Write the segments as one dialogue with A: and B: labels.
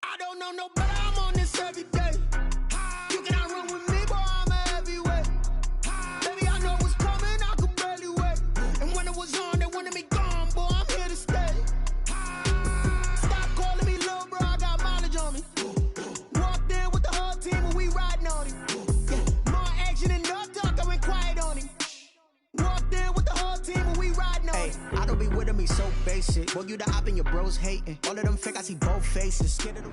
A: I don't know no better, I'm on this every day. You cannot run with me, boy, I'm a heavyweight. Baby, I know what's coming, I could barely wait. And when it was on, they wanted me gone, boy, I'm here to stay. Stop calling me little bro, I got mileage on me. Walked in with the whole team and we riding on him. Yeah, more action and no talk, I went quiet on him. Walked in with the whole team and we riding on him.
B: I don't be with me so basic. Boy, you the op and your bros hating. All of them fake, I see both faces. Scared of the...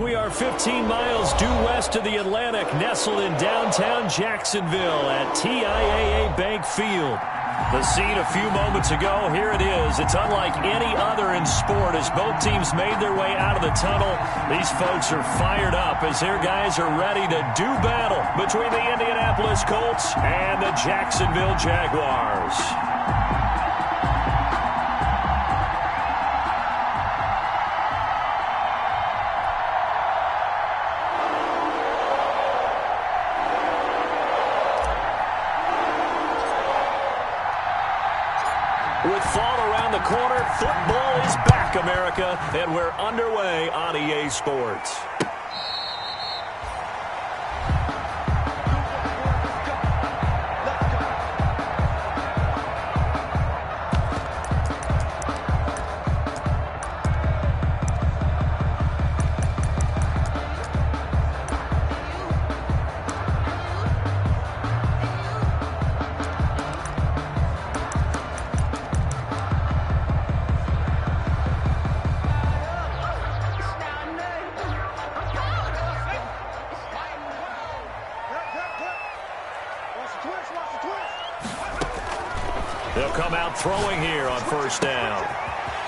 C: We are 15 miles due west of the Atlantic, nestled in downtown Jacksonville at TIAA Bank Field. The scene a few moments ago, here it is. It's unlike any other in sport as both teams made their way out of the tunnel. These folks are fired up as their guys are ready to do battle between the Indianapolis Colts and the Jacksonville Jaguars. With fall around the corner, football is back, America, and we're underway on EA Sports. They'll come out throwing here on first down.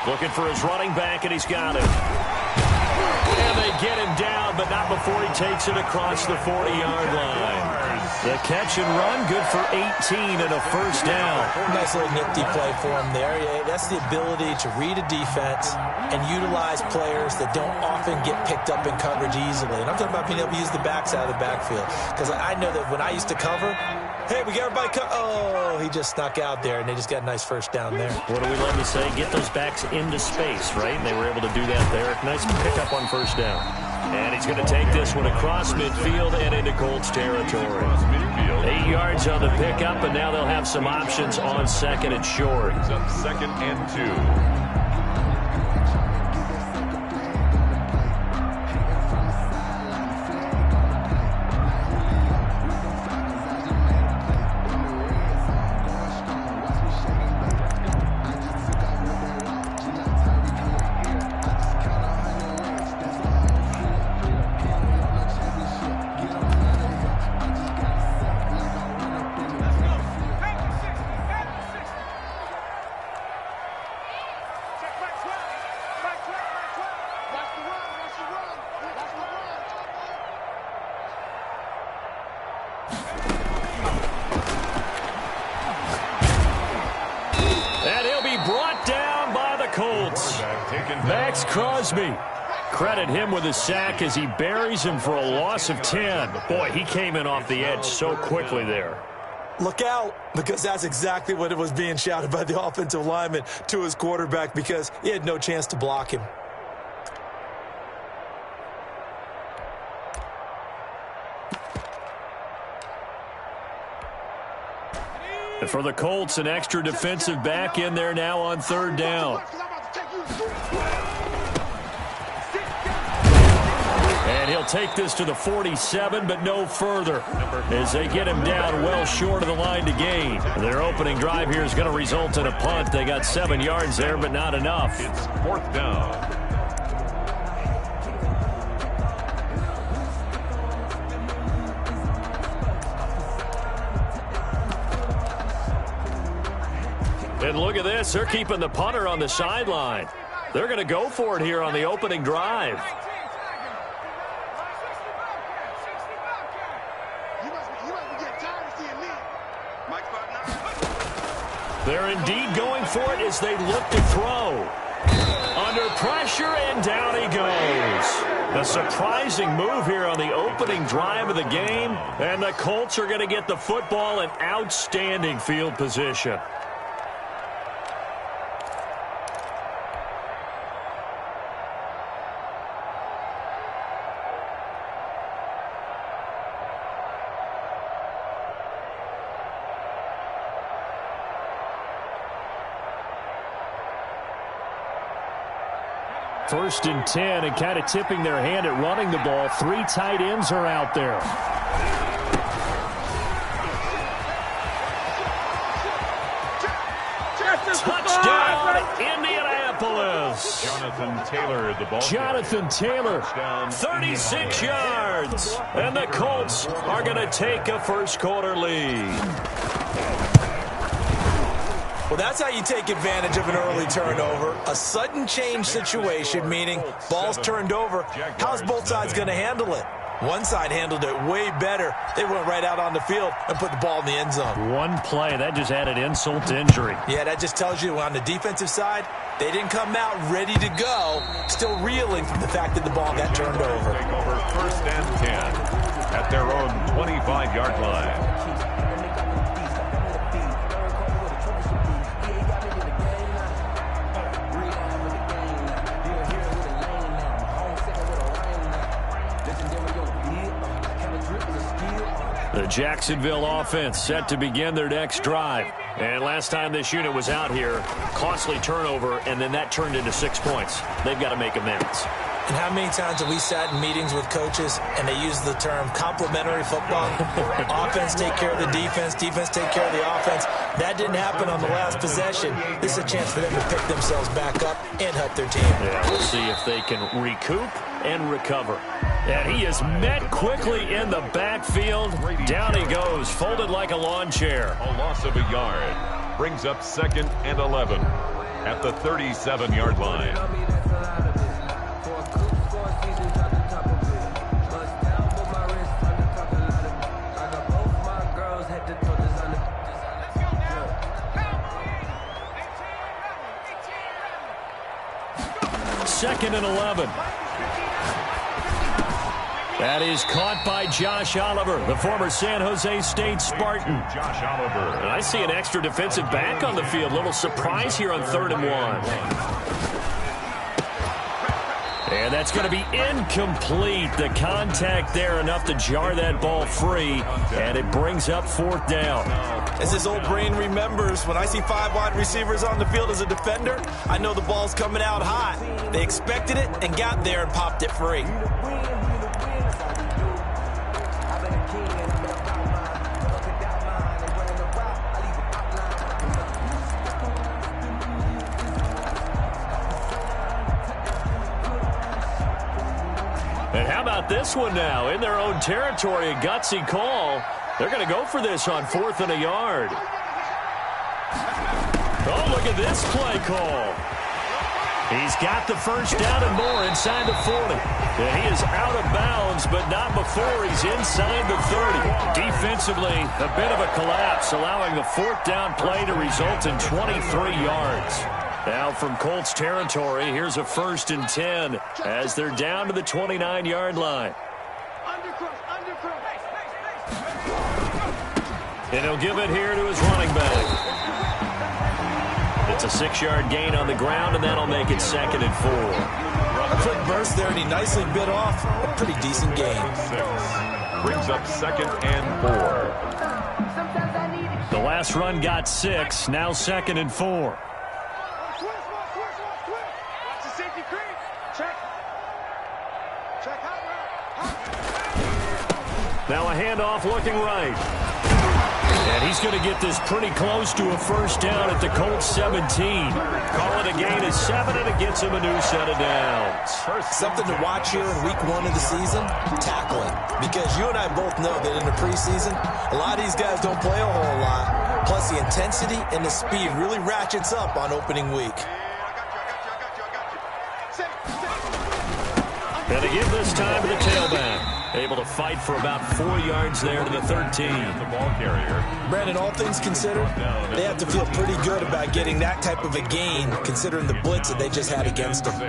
C: Looking for his running back, and he's got it. And they get him down, but not before he takes it across the 40-yard line. The catch and run, good for 18 and a first down.
D: Nice little nifty play for him there. Yeah, that's the ability to read a defense and utilize players that don't often get picked up in coverage easily. And I'm talking about being able to use the backs out of the backfield. Because I know that when I used to cover, hey, we got everybody oh, he just snuck out there, and they just got a nice first down there.
C: What do we love to say? Get those backs into space, right? And they were able to do that there. Nice pickup on first down. And he's going to take this one across midfield and into Colts territory. 8 yards on the pickup, and now they'll have some options on second and short.
E: It's up 2nd and 2.
C: Credit him with a sack as he buries him for a loss of 10. Boy, he came in off the edge so quickly there.
D: Look out, because that's exactly what it was being shouted by the offensive lineman to his quarterback, because he had no chance to block him.
C: And for the Colts, an extra defensive back in there now on third down. And he'll take this to the 47, but no further as they get him down well short of the line to gain. Their opening drive here is going to result in a punt. They got 7 yards there, but not enough.
E: It's 4th down.
C: And look at this. They're keeping the punter on the sideline. They're going to go for it here on the opening drive. They're indeed going for it as they look to throw. Under pressure, and down he goes. A surprising move here on the opening drive of the game, and the Colts are going to get the football in outstanding field position. 1st and 10, and kind of tipping their hand at running the ball. 3 tight ends are out there. Touchdown, Indianapolis.
E: Jonathan Taylor, the ball.
C: Jonathan Taylor, 36 yards. And the Colts are going to take a first-quarter lead.
D: Well, that's how you take advantage of an early turnover. A sudden change situation, meaning ball's turned over. How's both sides going to handle it? One side handled it way better. They went right out on the field and put the ball in the end zone.
C: One play, that just added insult to injury.
D: Yeah, that just tells you on the defensive side, they didn't come out ready to go, still reeling from the fact that the ball got turned over.
E: Take over 1st and 10 at their own 25-yard line.
C: The Jacksonville offense set to begin their next drive. And last time this unit was out here, costly turnover, and then that turned into 6 points. They've got to make amends.
D: And how many times have we sat in meetings with coaches and they use the term complementary football? Offense take care of the defense, defense take care of the offense. That didn't happen on the last possession. This is a chance for them to pick themselves back up and help their team.
C: Yeah, we'll see if they can recoup and recover. And he is met quickly in the backfield. Down he goes, folded like a lawn chair.
E: A loss of a yard brings up 2nd and 11 at the 37-yard line.
C: Second and 11. That is caught by Josh Oliver, the former San Jose State Spartan.
E: Josh Oliver.
C: And I see an extra defensive back on the field. Little surprise here on 3rd and 1. And that's going to be incomplete. The contact there enough to jar that ball free. And it brings up 4th down.
D: As this old brain remembers, when I see 5 wide receivers on the field as a defender, I know the ball's coming out hot. They expected it and got there and popped it free.
C: And how about this one now? In their own territory, a gutsy call. They're going to go for this on 4th and a yard. Oh, look at this play call. He's got the first down and more inside the 40. And he is out of bounds, but not before he's inside the 30. Defensively, a bit of a collapse, allowing the 4th down play to result in 23 yards. Now from Colts territory, here's a 1st and 10 as they're down to the 29-yard line. And he'll give it here to his running back. It's a 6-yard gain on the ground, and that'll make it 2nd and 4.
D: A quick burst there, and he nicely bit off a pretty decent gain.
E: 6 brings up 2nd and 4.
C: The last run got 6, now 2nd and 4. Now a handoff looking right. And he's going to get this pretty close to a first down at the Colts 17. Call it a gain of 7, and it gets him a new set of downs.
D: Something to watch here in week 1 of the season, tackling. Because you and I both know that in the preseason, a lot of these guys don't play a whole lot. Plus the intensity and the speed really ratchets up on opening week.
C: And they give this time to the tailback. Able to fight for about 4 yards there to the 13.
E: The ball carrier.
D: Brandon, all things considered, they have to feel pretty good about getting that type of a gain, considering the blitz that they just had against them.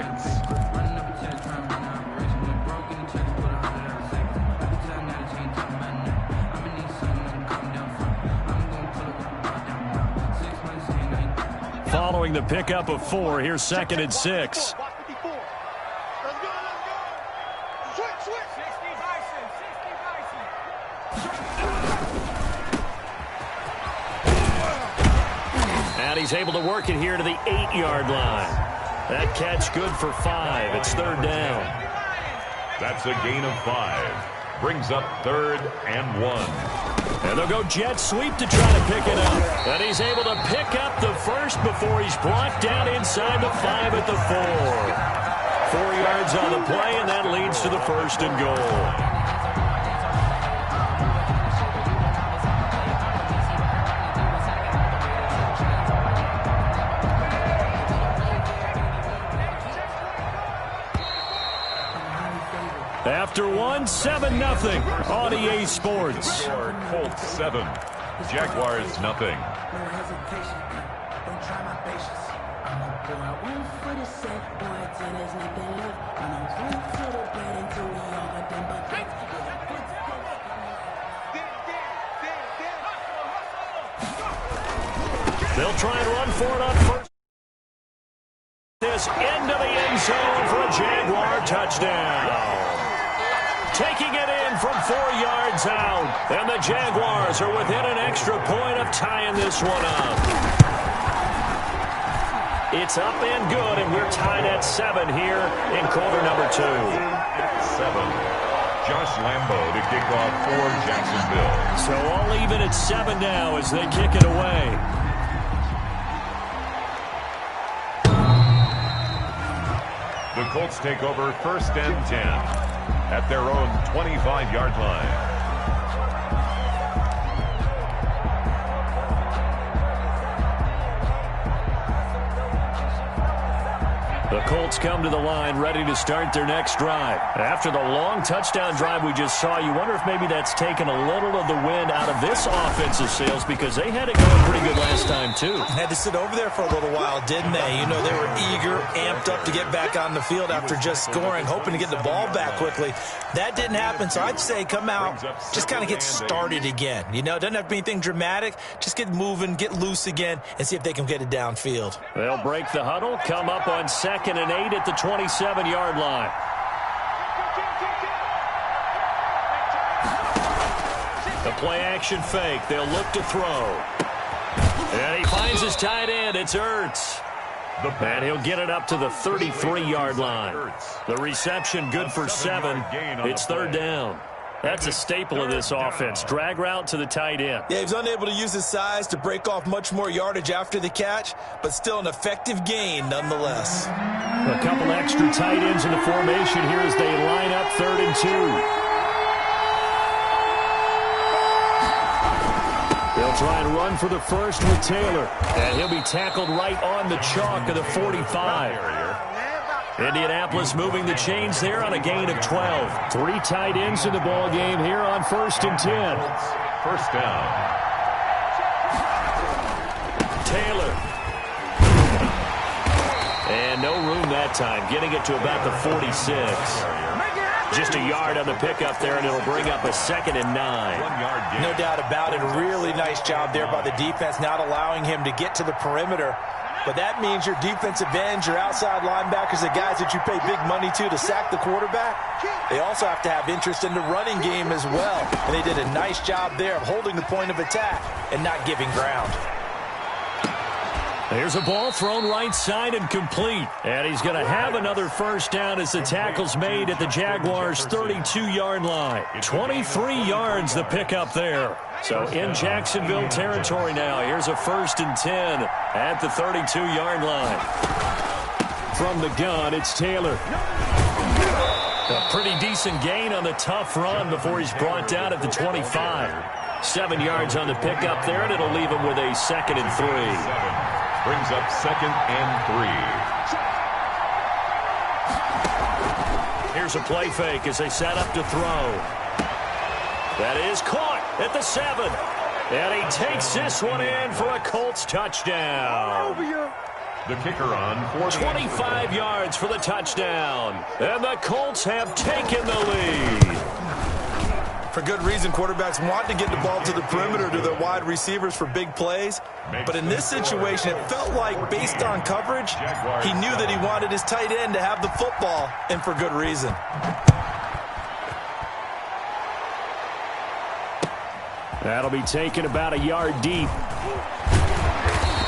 C: Following the pickup of 4, here's 2nd and 6. And he's able to work it here to the 8-yard line. That catch good for 5. It's 3rd down.
E: That's a gain of 5. Brings up 3rd and 1.
C: And they'll go jet sweep to try to pick it up. And he's able to pick up the first before he's brought down inside the 5 at the 4. 4 yards on the play, and that leads to the 1st and goal. After 1, 7-0 on EA Sports.
E: Score, Colts 7, Jaguars nothing.
C: They'll try and run for it on first. This into the end zone for a Jaguar touchdown. Taking it in from 4 yards out. And the Jaguars are within an extra point of tying this one up. It's up and good, and we're tied at 7 here in quarter number 2.
E: At 7, Josh Lambo to kick off for Jacksonville.
C: So all even at 7 now as they kick it away.
E: The Colts take over 1st and 10. At their own 25-yard line.
C: The Colts come to the line ready to start their next drive. After the long touchdown drive we just saw, you wonder if maybe that's taken a little of the wind out of this offensive sails because they had it going pretty good last time, too.
D: Had to sit over there for a little while, didn't they? You know, they were eager, amped up to get back on the field after just scoring, hoping to get the ball back quickly. That didn't happen, so I'd say come out, just kind of get started again. You know, it doesn't have to be anything dramatic. Just get moving, get loose again, and see if they can get it downfield.
C: They'll break the huddle, come up on 2nd and 8 at the 27-yard line. The play-action fake. They'll look to throw. And he finds his tight end. It's Ertz. And he'll get it up to the 33-yard line. The reception good for 7. It's 3rd down. That's a staple of this offense. Drag route to the tight end.
D: Yeah, he was unable to use his size to break off much more yardage after the catch, but still an effective gain nonetheless.
C: A couple extra tight ends in the formation here as they line up 3rd and 2. They'll try and run for the first with Taylor. And he'll be tackled right on the chalk of the 45. Indianapolis moving the chains there on a gain of 12. 3 tight ends in the ball game here on 1st and 10.
E: 1st down.
C: Taylor. And no room that time, getting it to about the 46. Just a yard on the pickup there, and it'll bring up a 2nd and 9.
E: 1 yard gain.
D: No doubt about it. Really nice job there by the defense, not allowing him to get to the perimeter. But that means your defensive ends, your outside linebackers, the guys that you pay big money to sack the quarterback, they also have to have interest in the running game as well. And they did a nice job there of holding the point of attack and not giving ground.
C: There's a ball thrown right side and complete. And he's going to have another 1st down as the tackle's made at the Jaguars' 32-yard line. 23 yards the pickup there. So in Jacksonville territory now. Here's a 1st and 10 at the 32-yard line. From the gun, it's Taylor. A pretty decent gain on the tough run before he's brought down at the 25. 7 yards on the pickup there, and it'll leave him with a 2nd and 3.
E: Brings up 2nd and 3.
C: Here's a play fake as they set up to throw. That is caught at the 7. And he takes this one in for a Colts touchdown.
E: The kicker on for
C: 25 yards for the touchdown. And the Colts have taken the lead.
D: For good reason, quarterbacks want to get the ball to the perimeter to their wide receivers for big plays. But in this situation, it felt like, based on coverage, he knew that he wanted his tight end to have the football, and for good reason. That'll be taken about a yard deep.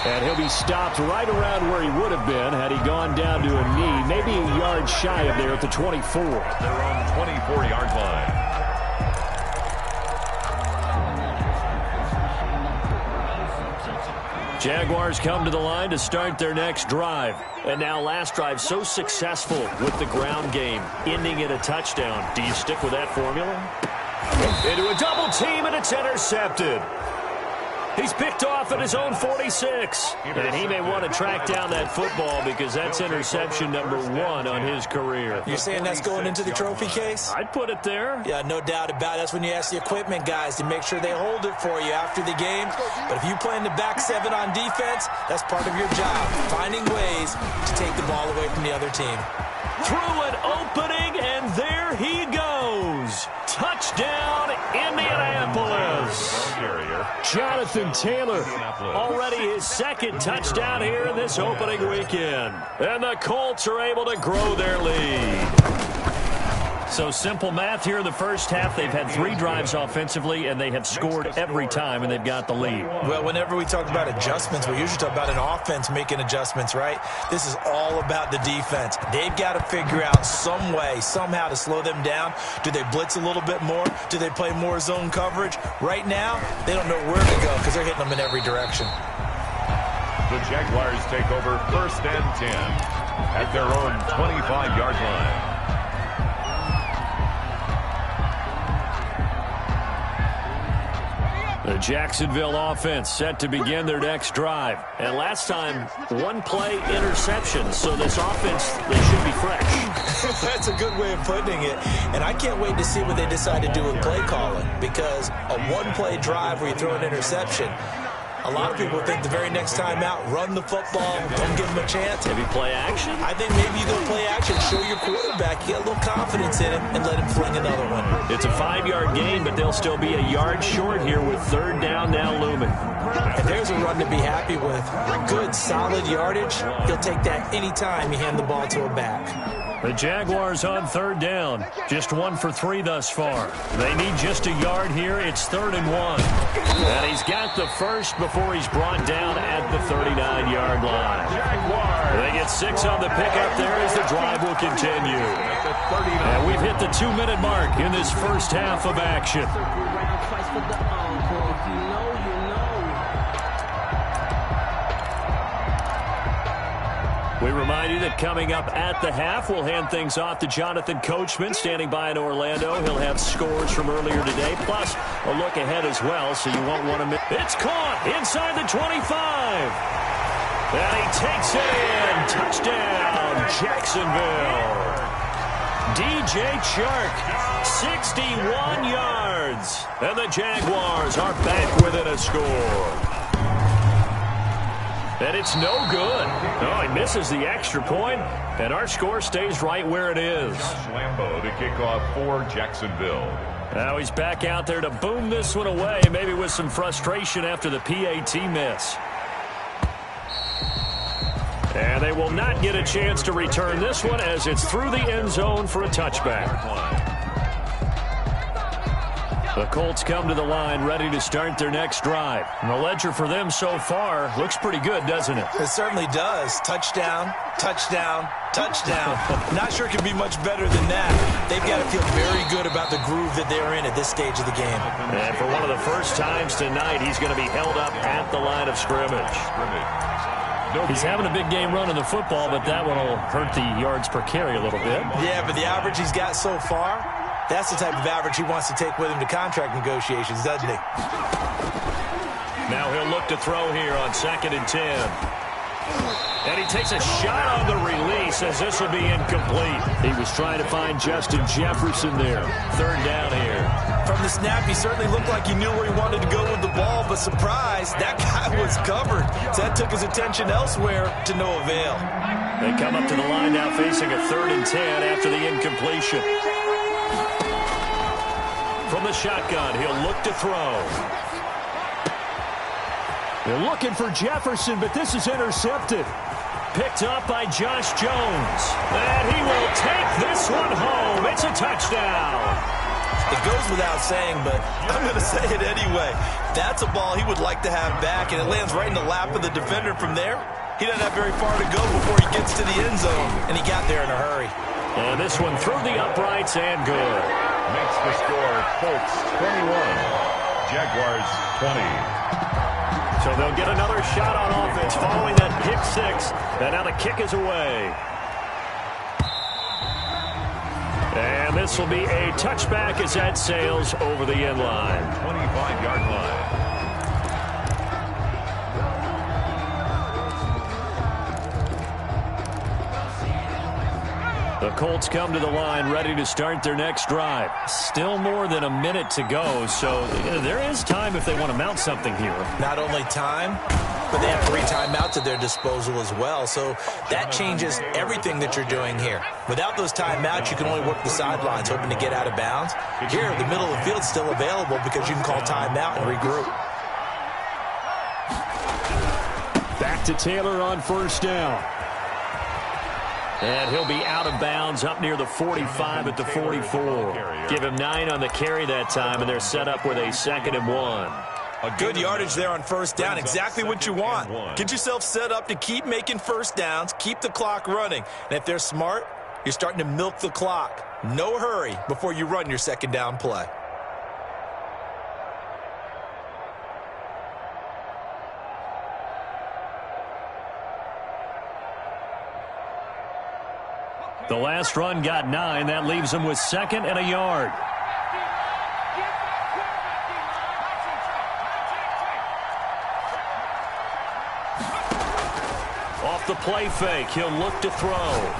C: And he'll be stopped right around where he would have been had he gone down to a knee, maybe a yard shy of there at the 24.
E: At their own 24-yard line.
C: Jaguars come to the line to start their next drive. And now last drive so successful with the ground game, ending in a touchdown. Do you stick with that formula? Into a double team, and it's intercepted. He's picked off at his own 46. And he may want to track down that football because that's interception number 1 on his career.
D: You're saying that's going into the trophy case?
C: I'd put it there.
D: Yeah, no doubt about it. That's when you ask the equipment guys to make sure they hold it for you after the game. But if you play in the back 7 on defense, that's part of your job, finding ways to take the ball away from the other team.
C: Through an opening, and there he goes. Touchdown, Indianapolis. Jonathan Taylor, already his second touchdown here in this opening weekend. And the Colts are able to grow their lead. So simple math here in the first half. They've had 3 drives offensively, and they have scored every time, and they've got the lead.
D: Well, whenever we talk about adjustments, we usually talk about an offense making adjustments, right? This is all about the defense. They've got to figure out some way, somehow to slow them down. Do they blitz a little bit more? Do they play more zone coverage? Right now, they don't know where to go because they're hitting them in every direction.
E: The Jaguars take over 1st and 10 at their own 25-yard line.
C: The Jacksonville offense set to begin their next drive. And last time, 1-play interception. So this offense, they should be fresh.
D: That's a good way of putting it. And I can't wait to see what they decide to do with play calling. Because a 1-play drive where you throw an interception, a lot of people think the very next time out, run the football, don't give him a chance.
C: Maybe play action?
D: I think maybe you go play action, show your quarterback, get a little confidence in him, and let him fling another one.
C: It's a 5-yard gain, but they'll still be a yard short here with 3rd down now looming.
D: And there's a run to be happy with. Good, solid yardage. He'll take that anytime you hand the ball to a back.
C: The Jaguars on 3rd down. Just 1 for 3 thus far. They need just a yard here. It's 3rd and 1. And he's got the first before he's brought down at the 39-yard line. They get 6 on the pickup there as the drive will continue. And we've hit the 2-minute mark in this first half of action. We remind you that coming up at the half, we'll hand things off to Jonathan Coachman, standing by in Orlando. He'll have scores from earlier today, plus a look ahead as well, so you won't want to miss. It's caught inside the 25. And he takes it in. Touchdown, Jacksonville. DJ Chark, 61 yards. And the Jaguars are back within a score. And it's no good. No, he misses the extra point, and our score stays right where it is.
E: Lambeau to kick off for Jacksonville.
C: Now he's back out there to boom this one away, maybe with some frustration after the PAT miss. And they will not get a chance to return this one as it's through the end zone for a touchback. The Colts come to the line ready to start their next drive. And the ledger for them so far looks pretty good, doesn't it?
D: It certainly does. Touchdown, touchdown, touchdown. Not sure it can be much better than that. They've got to feel very good about the groove that they're in at this stage of the game.
C: And for one of the first times tonight, he's going to be held up at the line of scrimmage. He's having a big game running the football, but that one will hurt the yards per carry a little bit.
D: Yeah, but the average he's got so far, that's the type of average he wants to take with him to contract negotiations, doesn't he?
C: Now he'll look to throw here on 2nd and 10. And he takes a shot on the release as this will be incomplete. He was trying to find Justin Jefferson there. 3rd down here.
D: From the snap, he certainly looked like he knew where he wanted to go with the ball, but surprise, that guy was covered. So that took his attention elsewhere to no avail.
C: They come up to the line now facing a 3rd and 10 after the incompletion. From the shotgun, he'll look to throw. They're looking for Jefferson, but this is intercepted. Picked up by Josh Jones. And he will take this one home. It's a touchdown.
D: It goes without saying, but I'm going to say it anyway. That's a ball he would like to have back, and it lands right in the lap of the defender from there. He doesn't have very far to go before he gets to the end zone, and he got there in a hurry.
C: And this one through the uprights and good.
E: Makes the score Colts 21, Jaguars 20.
C: So they'll get another shot on offense following that pick six. And now the kick is away. And this will be a touchback as that sails over the end line.
E: 25-yard line.
C: The Colts come to the line ready to start their next drive. Still more than a minute to go, so there is time if they want to mount something here.
D: Not only time, but they have 3 timeouts at their disposal as well, so that changes everything that you're doing here. Without those timeouts, you can only work the sidelines, hoping to get out of bounds. Here, the middle of the field is still available because you can call timeout and regroup.
C: Back to Taylor on first down. And he'll be out of bounds up near the 45 at the 44. Give him 9 on the carry that time, and they're set up with a 2nd and 1.
D: Good yardage there on first down. Exactly what you want. Get yourself set up to keep making first downs, keep the clock running. And if they're smart, you're starting to milk the clock. No hurry before you run your 2nd down play.
C: The last run got 9. That leaves them with 2nd and a yard. Off the play fake, he'll look to throw.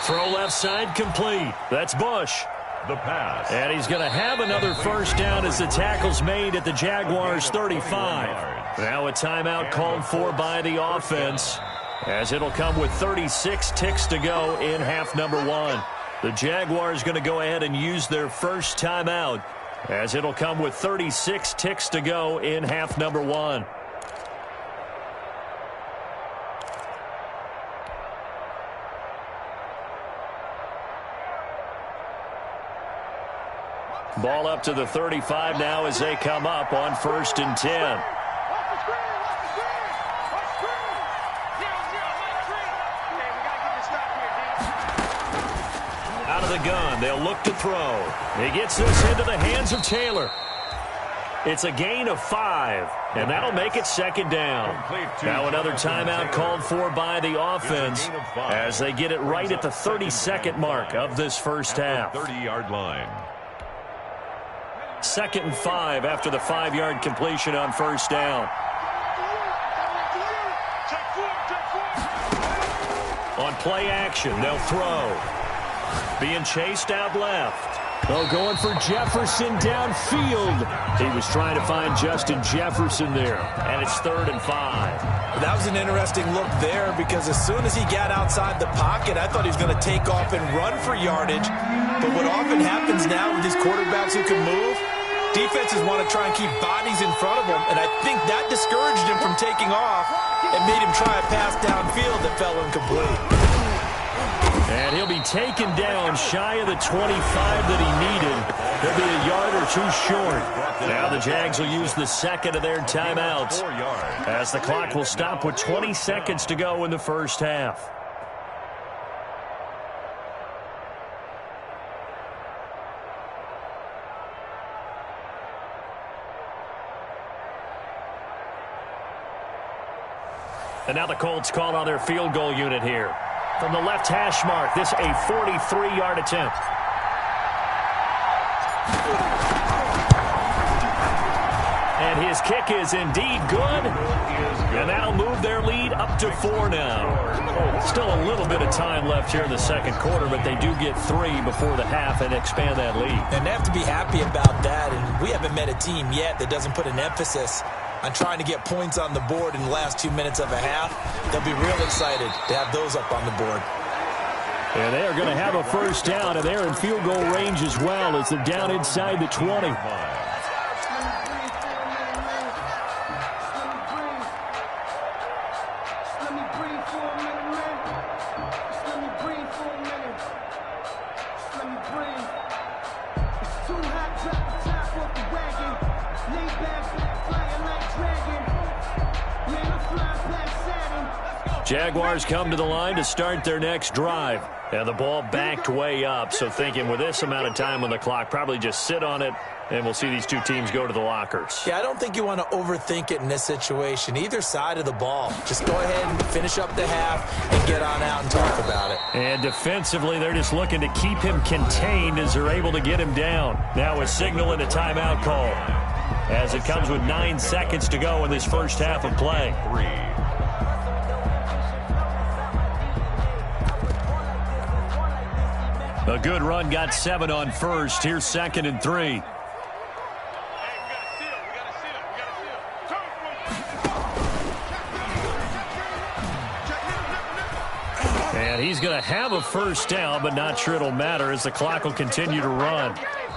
C: Throw left side complete. That's Bush.
E: The pass.
C: And he's going to have another first down as the tackle's made at the Jaguars' 35. Now a timeout called for by the offense, as it'll come with 36 ticks to go in half number 1. The Jaguars going to go ahead and use their first timeout, as it'll come with 36 ticks to go in half number 1. Ball up to the 35 now as they come up on 1st and 10. Out of the gun, they'll look to throw. He gets this into the hands of Taylor. It's a gain of 5, and that'll make it 2nd down. Now another timeout called for by the offense as they get it right at the 32nd mark of this first half.
E: 30-yard line.
C: 2nd and 5 after the 5-yard completion on first down. On play action, they'll throw. Being chased out left. Oh, going for Jefferson downfield. He was trying to find Justin Jefferson there. And it's 3rd and 5.
D: That was an interesting look there, because as soon as he got outside the pocket, I thought he was going to take off and run for yardage. But what often happens now with these quarterbacks who can move, defenses want to try and keep bodies in front of them, and I think that discouraged him from taking off and made him try a pass downfield that fell incomplete.
C: And he'll be taken down shy of the 25 that he needed. He'll be a yard or 2 short. Now the Jags will use the 2nd of their timeouts, as the clock will stop with 20 seconds to go in the first half. And now the Colts call on their field goal unit here. From the left hash mark, this a 43-yard attempt. And his kick is indeed good. And that'll move their lead up to 4 now. Still a little bit of time left here in the 2nd quarter, but they do get 3 before the half and expand that lead.
D: And they have to be happy about that. And we haven't met a team yet that doesn't put an emphasis on trying to get points on the board in the last 2 minutes of a half. They'll be real excited to have those up on the board.
C: And they are going to have a first down, and they're in field goal range as well as they're down inside the 20.
A: Let me breathe.
C: Jaguars come to the line to start their next drive. And the ball backed way up, so thinking with this amount of time on the clock, probably just sit on it, and we'll see these two teams go to the lockers.
D: Yeah, I don't think you want to overthink it in this situation. Either side of the ball. Just go ahead and finish up the half and get on out and talk about it.
C: And defensively, they're just looking to keep him contained as they're able to get him down. Now a signal and a timeout call, as it comes with 9 seconds to go in this first half of play. A good run got 7 on first. Here's 2nd and 3. And he's going to have a first down, but not sure it'll matter as the clock will continue to run.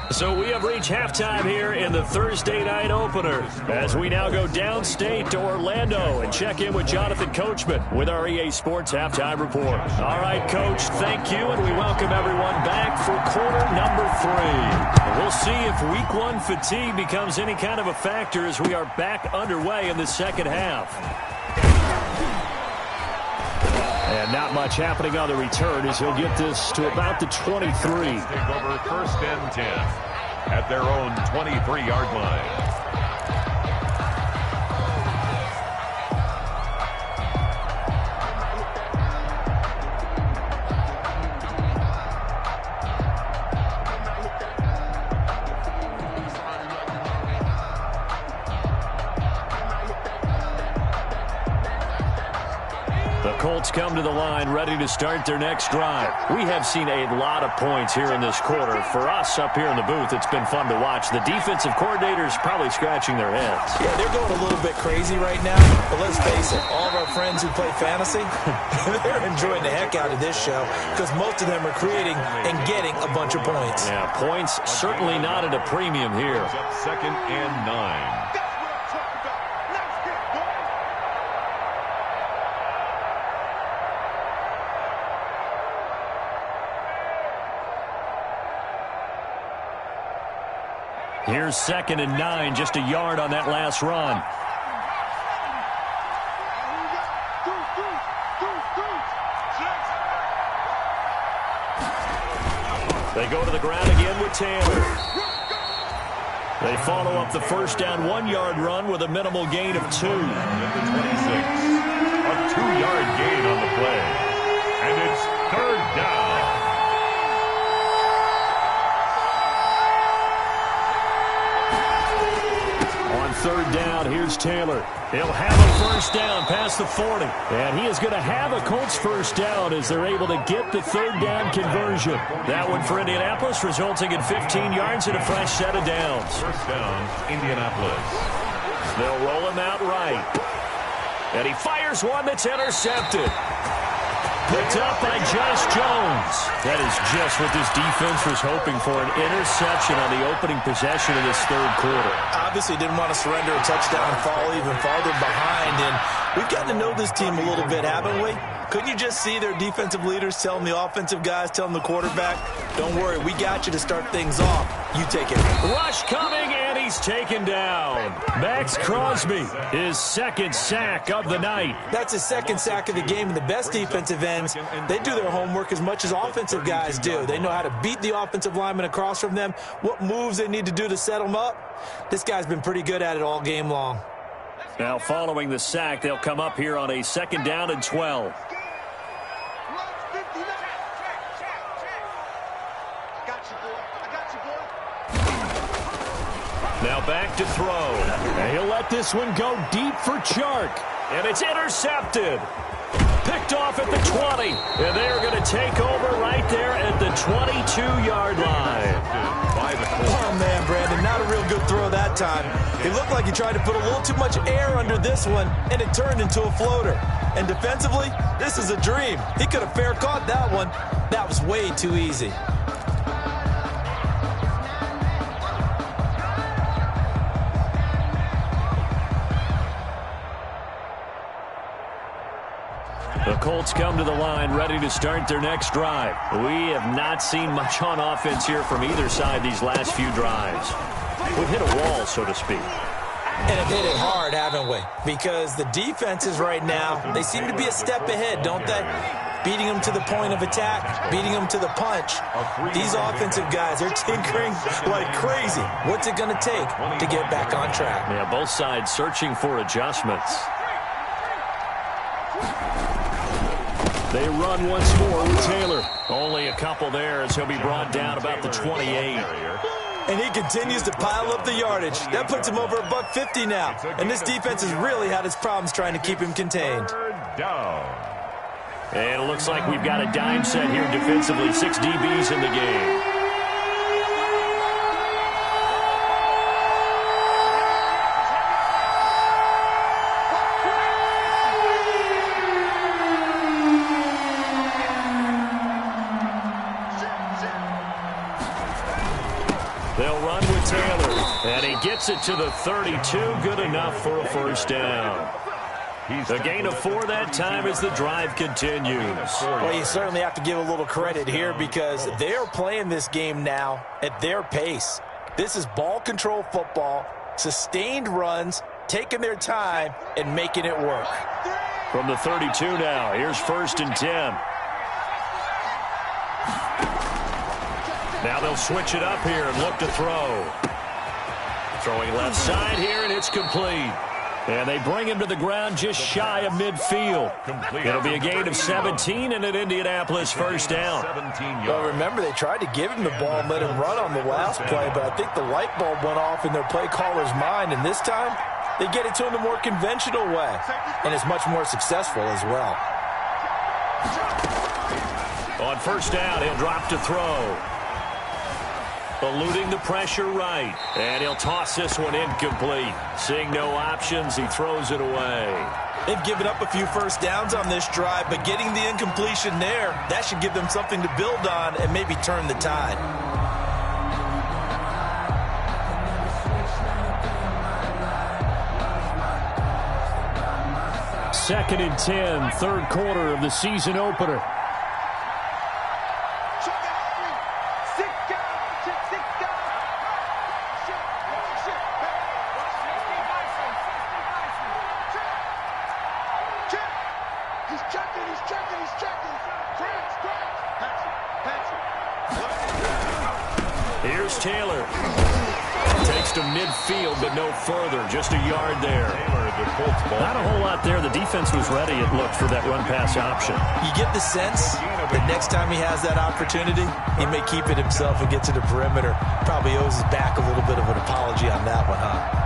C: So we have reached halftime here in the Thursday night opener as we now go downstate to Orlando and check in with Jonathan Coachman with our EA Sports Halftime Report. All right, Coach, thank you, and we welcome everyone back for quarter number 3. We'll see if Week 1 fatigue becomes any kind of a factor as we are back underway in the second half. And not much happening on the return as he'll get this to about the 23.
E: Take over 1st and 10 at their own 23-yard line.
C: Colts come to the line ready to start their next drive. We have seen a lot of points here in this quarter. For us up here in the booth, it's been fun to watch. The defensive coordinators probably scratching their heads.
D: Yeah, they're going a little bit crazy right now, but let's face it, all of our friends who play fantasy, they're enjoying the heck out of this show because most of them are creating and getting a bunch of points.
C: Yeah, points certainly not at a premium here.
E: 2nd and 9.
C: Here's 2nd and 9, just a yard on that last run. They go to the ground again with Taylor. They follow up the first down 1-yard run with a minimal gain of 2.
E: At the 26, a 2-yard gain on the play. And it's 3rd down.
C: On 3rd down, here's Taylor. He'll have a first down past the 40. And he is going to have a Colts first down as they're able to get the 3rd down conversion. That one for Indianapolis resulting in 15 yards and a fresh set of downs.
E: First down, Indianapolis.
C: They'll roll him out right. And he fires one that's intercepted. Picked up by Josh Jones. That is just what this defense was hoping for, an interception on the opening possession of this 3rd quarter.
D: Obviously didn't want to surrender a touchdown and fall even farther behind. And we've gotten to know this team a little bit, haven't we? Couldn't you just see their defensive leaders telling the offensive guys, telling the quarterback, don't worry, we got you to start things off. You take it.
C: Rush coming, and he's taken down. Max Crosby, his 2nd sack of the night.
D: That's his 2nd sack of the game, and the best defensive ends, they do their homework as much as offensive guys do. They know how to beat the offensive lineman across from them, what moves they need to do to set them up. This guy's been pretty good at it all game long.
C: Now following the sack, they'll come up here on a 2nd down and 12. Now back to throw. And he'll let this one go deep for Chark. And it's intercepted. Picked off at the 20. And they're going to take over right there at the 22-yard line.
D: Oh, man, Brandon, not a real good throw that time. It looked like he tried to put a little too much air under this one, and it turned into a floater. And defensively, this is a dream. He could have fair caught that one. That was way too easy.
C: The Colts come to the line ready to start their next drive. We have not seen much on offense here from either side these last few drives. We've hit a wall, so to speak.
D: And have hit it hard, haven't we? Because the defenses right now, they seem to be a step ahead, don't they? Beating them to the point of attack, beating them to the punch. These offensive guys, they're tinkering like crazy. What's it going to take to get back on track?
C: Yeah, both sides searching for adjustments. They run once more with Taylor. Only a couple there as he'll be brought down about the 28.
D: And he continues to pile up the yardage. That puts him over $150 now. And this defense has really had its problems trying to keep him contained.
C: And it looks like we've got a dime set here defensively. 6 DBs in the game. They'll run with Taylor. And he gets it to the 32. Good enough for a first down. The gain of 4 that time as the drive continues.
D: Well, you certainly have to give a little credit here because they're playing this game now at their pace. This is ball control football, sustained runs, taking their time, and making it work.
C: From the 32 now, here's 1st and 10. Now they'll switch it up here and look to throw. Throwing left side here, and it's complete. And they bring him to the ground just shy of midfield. It'll be a gain of 17 and an Indianapolis first down.
D: Well, remember, they tried to give him the ball and let him run on the last play, but I think the light bulb went off in their play caller's mind, and this time they get it to him the more conventional way, and it's much more successful as well.
C: On first down, he'll drop to throw. Eluding the pressure right. And he'll toss this one incomplete. Seeing no options, he throws it away.
D: They've given up a few first downs on this drive, but getting the incompletion there, that should give them something to build on and maybe turn the tide.
C: Second and 10, third quarter of the season opener. Here's Taylor. Takes to midfield, but no further. Just a yard there. Not a whole lot there. The defense was ready, it looked, for that run-pass option.
D: You get the sense that next time he has that opportunity, he may keep it himself and get to the perimeter. Probably owes his back a little bit of an apology on that one, huh?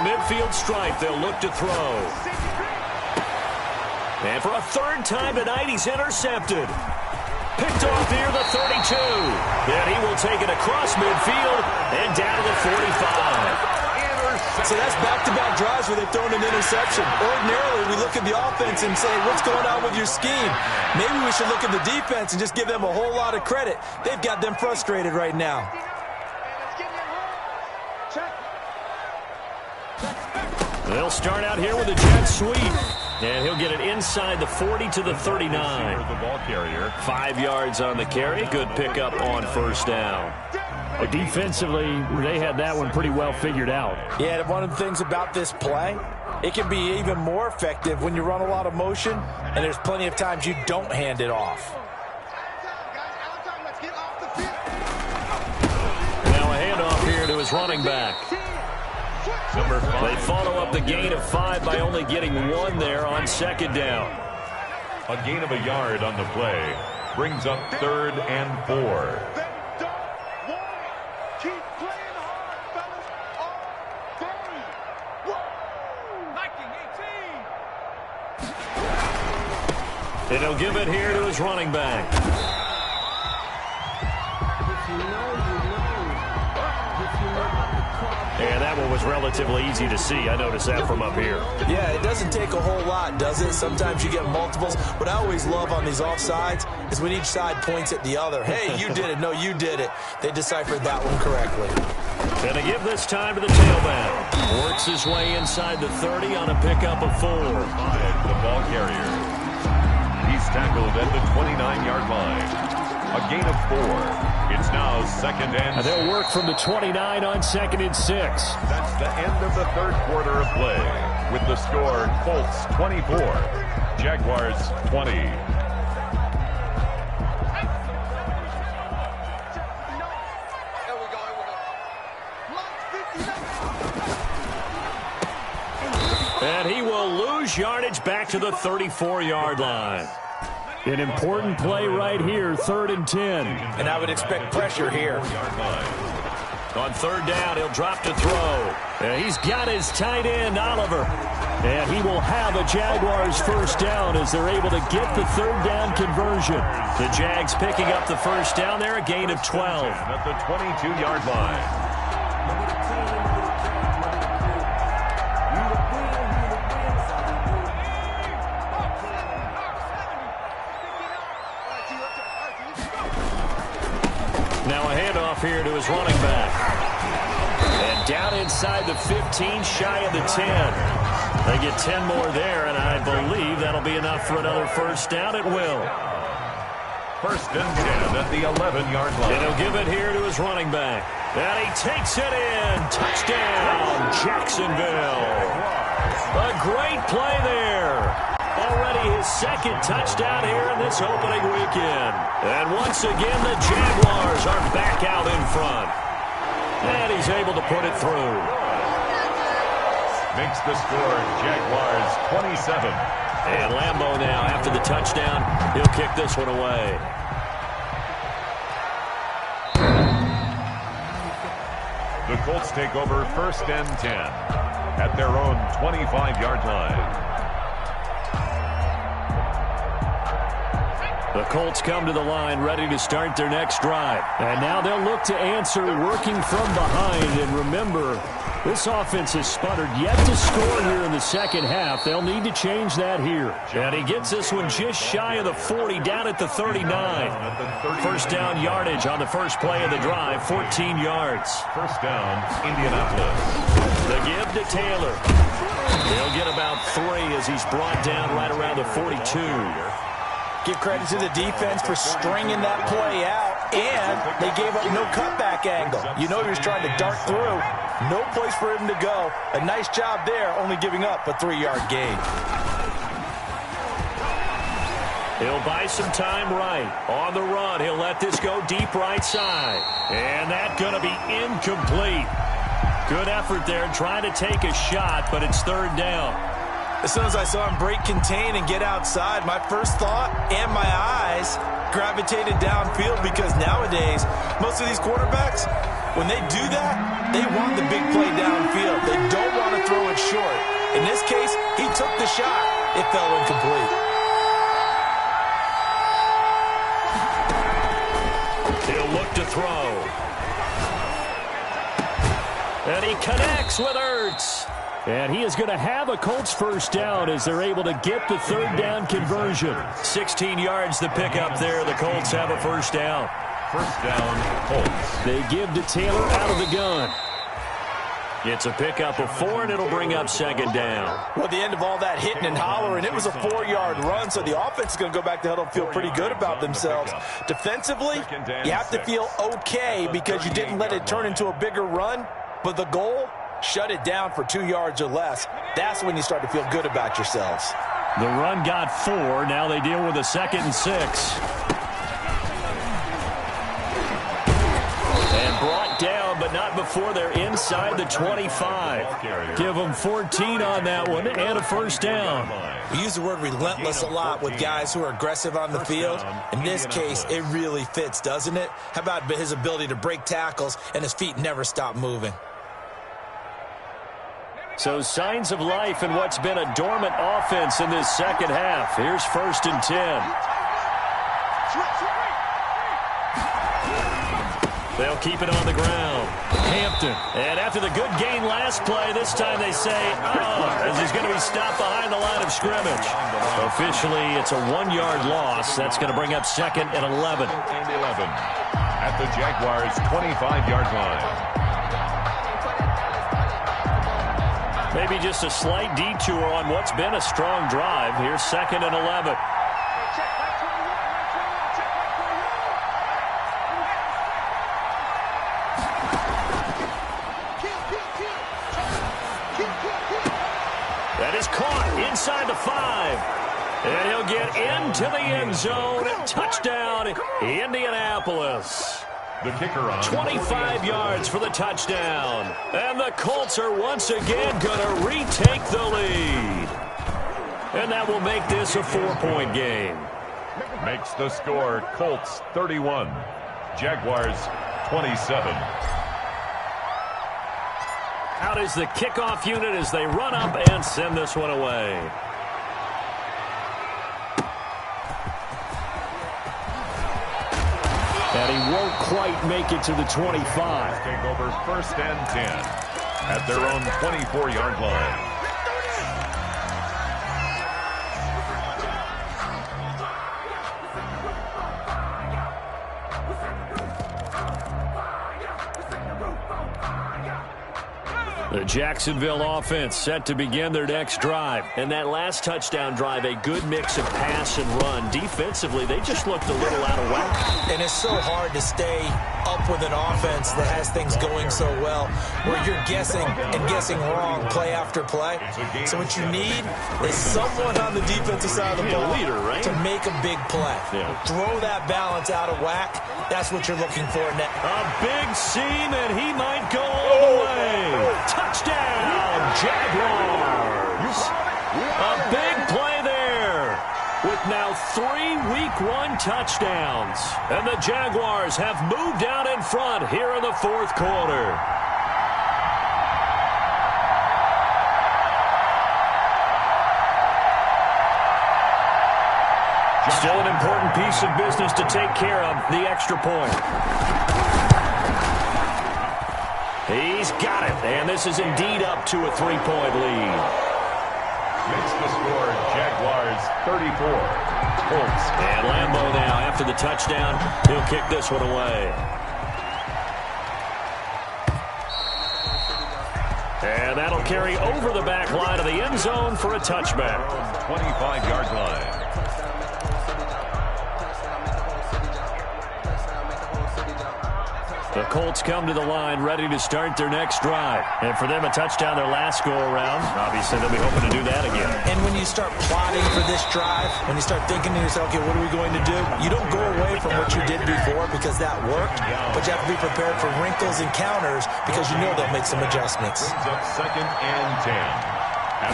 C: Midfield stripe, they'll look to throw. And for a third time tonight, he's intercepted. Picked off near the 32. Then he will take it across midfield and down to the 45.
D: So that's back-to-back drives where they've thrown an interception. Ordinarily, we look at the offense and say, what's going on with your scheme? Maybe we should look at the defense and just give them a whole lot of credit. They've got them frustrated right now.
C: They'll start out here with a jet sweep. And he'll get it inside the 40 to the 39. 5 yards on the carry. Good pickup on first down.
F: Defensively, they had that one pretty well figured out.
D: Yeah, one of the things about this play, it can be even more effective when you run a lot of motion, and there's plenty of times you don't hand it off.
C: Now a handoff here to his running back. Number 5. They follow up the gain of 5 by only getting 1 there on second down.
E: A gain of a yard on the play brings up 3rd and 4.
C: And he'll give it here to his running back. And that one was relatively easy to see. I noticed that from up here.
D: Yeah, it doesn't take a whole lot, does it? Sometimes you get multiples. What I always love on these offsides is when each side points at the other. Hey, you did it. No, you did it. They deciphered that one correctly.
C: And they give this time to the tailback. Works his way inside the 30 on a pickup of 4.
E: The ball carrier. He's tackled at the 29-yard line. A gain of 4. It's now 2nd and 6.
C: They'll work from the 29 on 2nd and 6.
E: That's the end of the 3rd quarter of play. With the score, Colts 24, Jaguars 20.
C: And he will lose yardage back to the 34-yard line. An important play right here, 3rd and 10.
D: And I would expect pressure here.
C: On 3rd down, he'll drop to throw. And he's got his tight end, Oliver. And he will have a Jaguars 1st down as they're able to get the 3rd down conversion. The Jags picking up the 1st down there, a gain of 12.
E: At the 22-yard line.
C: Now a handoff here to his running back. And down inside the 15, shy of the 10. They get 10 more there, and I believe that'll be enough for another 1st down. It will.
E: 1st and 10 at the 11-yard line.
C: And he'll give it here to his running back. And he takes it in. Touchdown, Jacksonville. A great play there. Already his 2nd touchdown here in this opening weekend. And once again, the Jaguars are back out in front. And he's able to put it through.
E: Makes the score Jaguars 27.
C: And Lambeau now, after the touchdown, he'll kick this one away.
E: The Colts take over 1st and 10 at their own 25-yard line.
C: The Colts come to the line ready to start their next drive. And now they'll look to answer working from behind. And remember, this offense has sputtered yet to score here in the 2nd half. They'll need to change that here. And he gets this one just shy of the 40, down at the 39. 1st down yardage on the first play of the drive, 14 yards.
E: 1st down, Indianapolis.
C: The give to Taylor. He'll get about 3 as he's brought down right around the 42.
D: Give credit to the defense for stringing that play out, and they gave up no cutback angle. You know he was trying to dart through. No place for him to go. A nice job there, only giving up a 3-yard gain.
C: He'll buy some time right. On the run, he'll let this go deep right side. And that's going to be incomplete. Good effort there trying to take a shot, but it's 3rd down.
D: As soon as I saw him break contain and get outside, my first thought and my eyes gravitated downfield, because nowadays, most of these quarterbacks, when they do that, they want the big play downfield. They don't want to throw it short. In this case, he took the shot. It fell incomplete.
C: He'll look to throw. And he connects with Ertz. And he is going to have a Colts 1st down as they're able to get the 3rd down conversion. 16 yards to pick up there. The Colts have a 1st down.
E: 1st down, Colts.
C: They give to Taylor out of the gun. It's a pickup of 4, and it'll bring up 2nd down.
D: Well, at the end of all that hitting and hollering, it was a 4-yard run, so the offense is going to go back to huddle and feel pretty good about themselves. Defensively, you have to feel okay because you didn't let it turn into a bigger run, but the goal, shut it down for 2 yards or less. That's when you start to feel good about yourselves.
C: The run got 4. Now they deal with a 2nd and 6. And brought down, but not before they're inside the 25. Give them 14 on that one and a 1st down.
D: We use the word relentless a lot with guys who are aggressive on the field. In this case, it really fits, doesn't it? How about his ability to break tackles and his feet never stop moving?
C: So signs of life in what's been a dormant offense in this 2nd half. Here's 1st and 10. They'll keep it on the ground. Hampton. And after the good gain last play, this time they say, as he's going to be stopped behind the line of scrimmage. Officially, it's a 1-yard loss. That's going to bring up 2nd and 11.
E: At the Jaguars' 25-yard line.
C: Maybe just a slight detour on what's been a strong drive. Here's 2nd and 11. That is caught inside the 5. And he'll get into the end zone. Touchdown, Indianapolis.
E: The kicker on
C: 25 yards for the touchdown. And the Colts are once again going to retake the lead. And that will make this a 4-point game.
E: makes the score Colts 31, Jaguars 27.
C: Out is the kickoff unit as they run up and send this one away. And he won't quite make it to the 25.
E: Take over 1st and 10 at their own 24-yard line.
C: The Jacksonville offense set to begin their next drive. And that last touchdown drive, a good mix of pass and run. Defensively, they just looked a little out of whack.
D: And it's so hard to stay up with an offense that has things going so well, where you're guessing and guessing wrong play after play. So what you need is someone on the defensive side of the ball to make a big play.
C: Yeah.
D: Throw that balance out of whack. That's what you're looking for next.
C: A big seam, and he might go all the way. Touchdown, Jaguars. A big play there with now 3 Week 1 touchdowns. And the Jaguars have moved out in front here in the 4th quarter. Still an important piece of business to take care of, the extra point. He's got it, and this is indeed up to a 3-point lead.
E: Makes the score Jaguars 34, Colts.
C: And Lambeau now, after the touchdown, he'll kick this one away. And that'll carry over the back line of the end zone for a touchback.
E: 25-yard line.
C: The Colts come to the line ready to start their next drive. And for them, a touchdown their last go-around. Obviously, they'll be hoping to do that again.
D: And when you start plotting for this drive, when you start thinking to yourself, okay, what are we going to do? You don't go away from what you did before because that worked, but you have to be prepared for wrinkles and counters because you know they'll make some adjustments.
E: Brings up 2nd and 10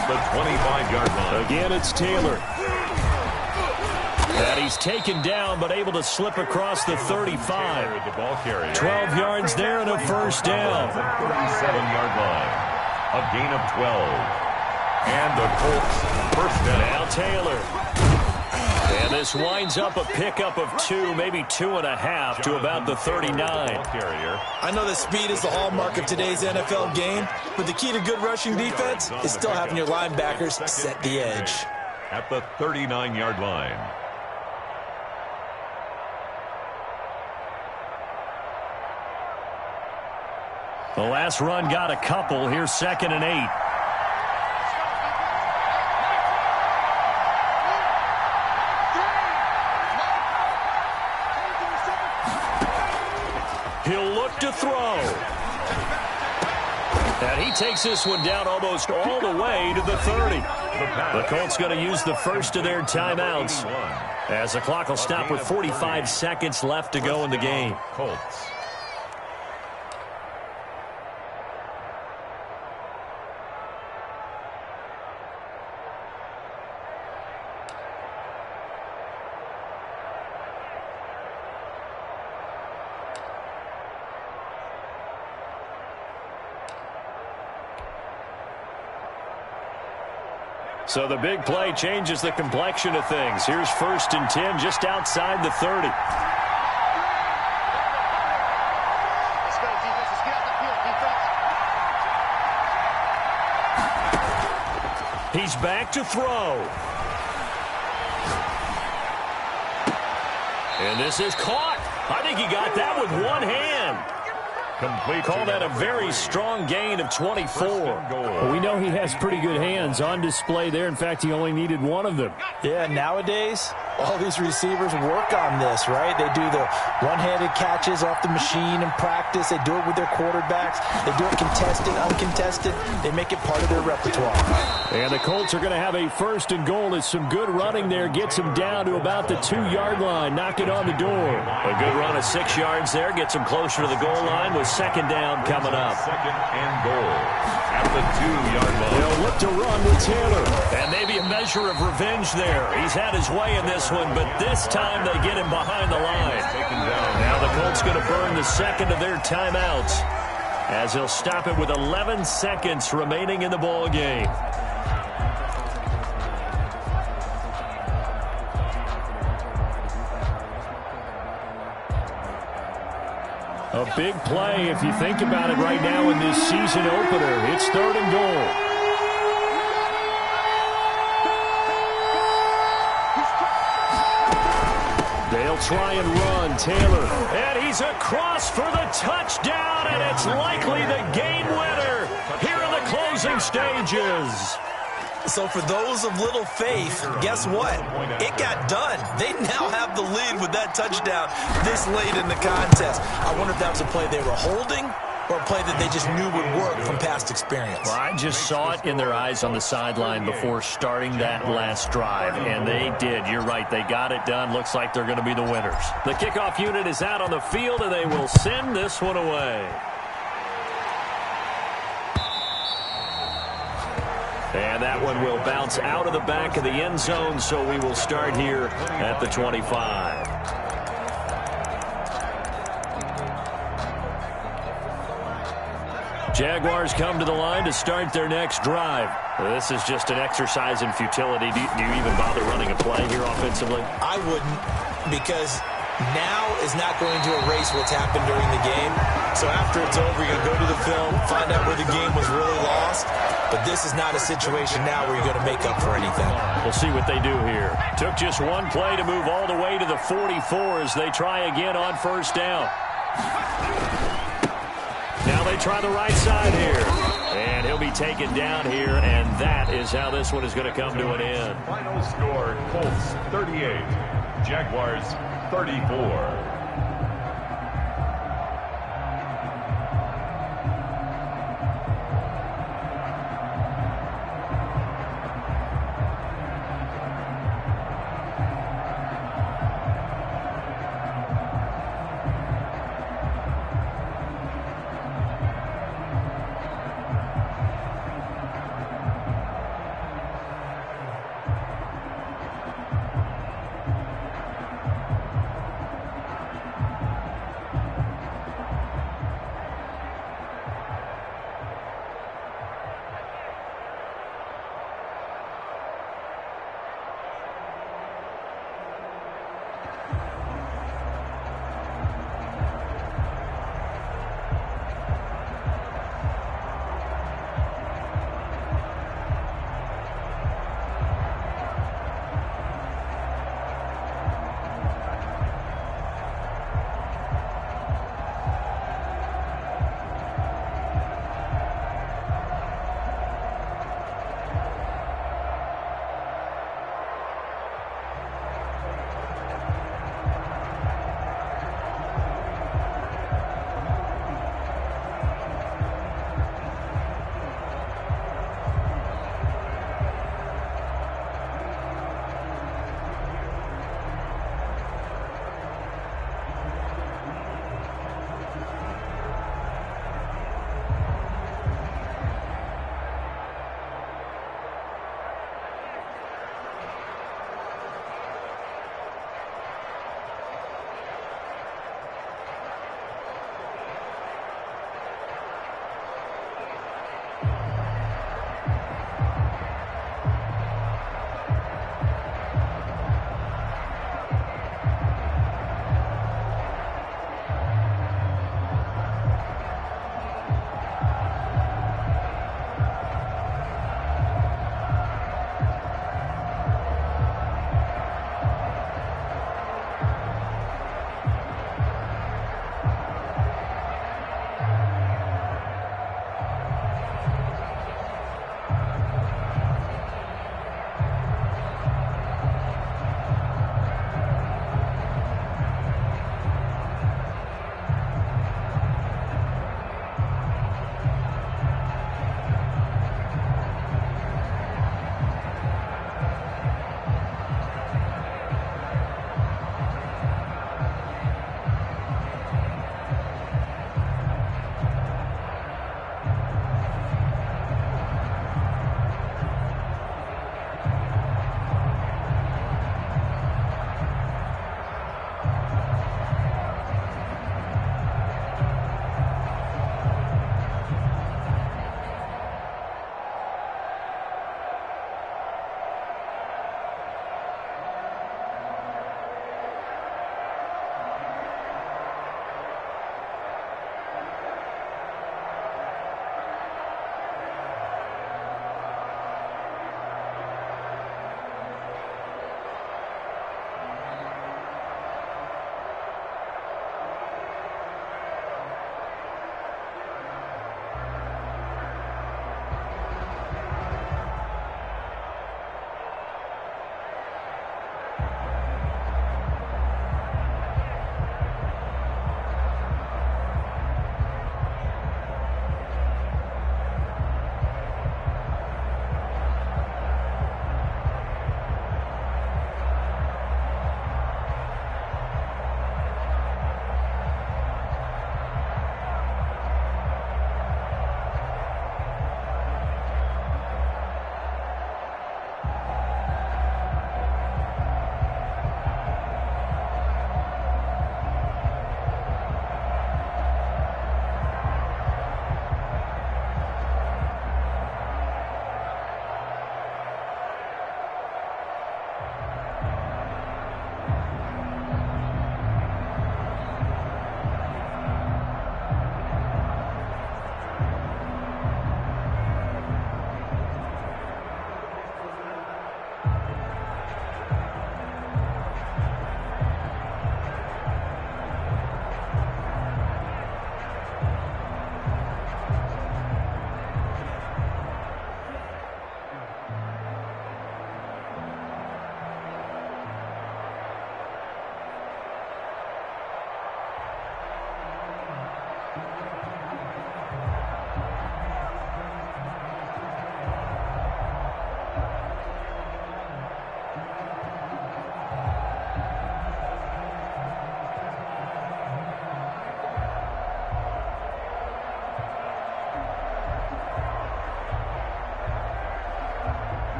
E: at the 25-yard line.
C: Again, it's Taylor. And he's taken down, but able to slip across the 35.
E: The ball carrier.
C: 12 yards there and a first down.
E: 37-yard line. A gain of 12. And the Colts first down.
C: Now Taylor. And this winds up a pickup of 2, maybe 2.5 to about the 39.
D: I know that speed is the hallmark of today's NFL game, but the key to good rushing defense is still having your linebackers set the edge.
E: At the 39-yard line.
C: The last run got a couple. Here's 2nd and 8. He'll look to throw. And he takes this one down almost all the way to the 30. The Colts going to use the first of their timeouts as the clock will stop with 45 seconds left to go in the game.
E: Colts.
C: So the big play changes the complexion of things. Here's 1st and 10 just outside the 30.
G: Let's go, defense. Let's get out the field, defense.
C: He's back to throw. And this is caught. I think he got that with one hand. Call that a very strong gain of 24.
F: Well, we know he has pretty good hands on display there. In fact, he only needed one of them.
D: Yeah, nowadays, all these receivers work on this, right? They do the one-handed catches off the machine in practice. They do it with their quarterbacks. They do it contested, uncontested. They make it part of their repertoire.
F: And the Colts are going to have a 1st and goal as some good running there gets them down to about the 2-yard line. Knock it on the door.
C: A good run of 6 yards there gets them closer to the goal line with 2nd down coming up.
E: 2nd and goal at the 2-yard line.
F: They'll look to run with Taylor.
C: And maybe a measure of revenge there. He's had his way in this one, but this time they get him behind the line. Now the Colts going to burn the 2nd of their timeouts as he'll stop it with 11 seconds remaining in the ball game.
F: A big play if you think about it right now in this season opener. It's 3rd and goal. They'll try and run. Taylor.
C: And he's across for the touchdown, and it's likely the game winner here in the closing stages.
D: So for those of little faith, guess what? It got done. They now have the lead with that touchdown this late in the contest. I wonder if that was a play they were holding or a play that they just knew would work from past experience.
C: Well, I just saw it in their eyes on the sideline before starting that last drive, and they did. You're right. They got it done. Looks like they're going to be the winners. The kickoff unit is out on the field, and they will send this one away. And that one will bounce out of the back of the end zone, so we will start here at the 25. Jaguars come to the line to start their next drive. This is just an exercise in futility. Do you even bother running a play here offensively?
D: I wouldn't, because now is not going to erase what's happened during the game. So after it's over, you're going to go to the film, find out where the game was really lost. But this is not a situation now where you're going to make up for anything.
C: We'll see what they do here. Took just one play to move all the way to the 44 as they try again on 1st down. Now they try the right side here. And he'll be taken down here, and that is how this one is going to come to an end.
E: Final score, Colts 38, Jaguars 34.